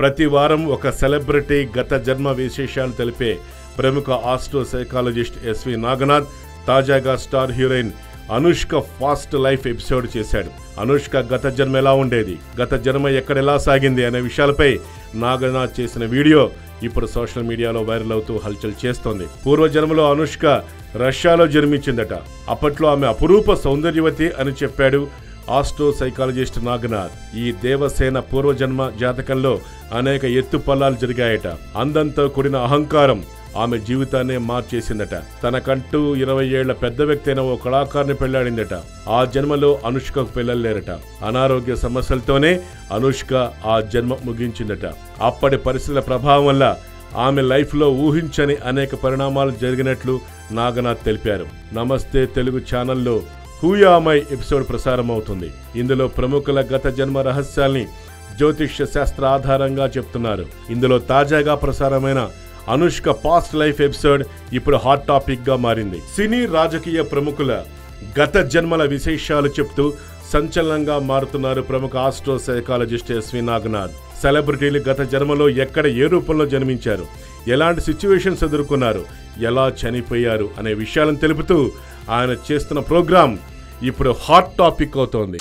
ప్రతి వారం ఒక సెలబ్రిటీ గత జన్మ విశేషాలు తెలిపే ప్రముఖ ఆస్ట్రో సైకాలజిస్ట్ ఎస్వి నాగనాథ్ తాజాగా star heroine Anushka fast life episode చేశాడు. అనుష్క గత జన్మ ఎలా ఉండేది, గత జన్మ ఎక్కడెలా సాగింది అనే విషయాలపై నాగనాథ్ చేసిన వీడియో ఇప్పుడు సోషల్ మీడియాలో వైరల్ అవుతూ హల్చల్ చేస్తోంది. పూర్వజన్మలో అనుష్క రష్యాలో జన్మించిందట. అప్పట్లో ఆమె అపురూప సౌందర్యవతి అని చెప్పాడు ఆస్ట్రో సైకాలజిస్ట్ నాగనాథ్. ఈ దేవసేన పూర్వజన్మ జాతకంలో అనేక ఎత్తుపల్లాలు జరిగాయట. అందంతో కూడిన అహంకారం ఆమె జీవితాన్నే మార్చేసిందట. తనకంటూ 20 ఏళ్ల పెద్ద వ్యక్తి అయిన ఓ కళాకారుని పెళ్లాడిందట. ఆ జన్మలో అనుష్కకు పిల్లలు లేరట. అనారోగ్య సమస్యలతోనే అనుష్క ఆ జన్మ ముగించిందట. అప్పటి పరిస్థితుల ప్రభావం వల్ల ఆమె లైఫ్లో ఊహించని అనేక పరిణామాలు జరిగినట్లు నాగనాథ్ తెలిపారు. నమస్తే తెలుగు ఛానల్లో హూయామై ఎపిసోడ్ ప్రసారం అవుతుంది. ఇందులో ప్రముఖుల గత జన్మ రహస్యాల్ని జ్యోతిష్య శాస్త్ర ఆధారంగా చెప్తున్నారు. ఇందులో తాజాగా ప్రసారమైన అనుష్క పాస్ట్ లైఫ్ ఎపిసోడ్ ఇప్పుడు హాట్ టాపిక్ గా మారింది. సినీ రాజకీయ ప్రముఖుల గత జన్మల విశేషాలు చెప్తూ సంచలనంగా మారుతున్నారు ప్రముఖ ఆస్ట్రో సైకాలజిస్ట్ ఎస్వి నాగనాథ్. సెలబ్రిటీలు గత జన్మలో ఎక్కడ ఏ రూపంలో జన్మించారు, ఎలాంటి సిచ్యువేషన్స్ ఎదుర్కొన్నారు, ఎలా చనిపోయారు అనే విషయాలను తెలుపుతూ ఆయన చేస్తున్న ప్రోగ్రాం ఇప్పుడు హాట్ టాపిక్ అవుతోంది.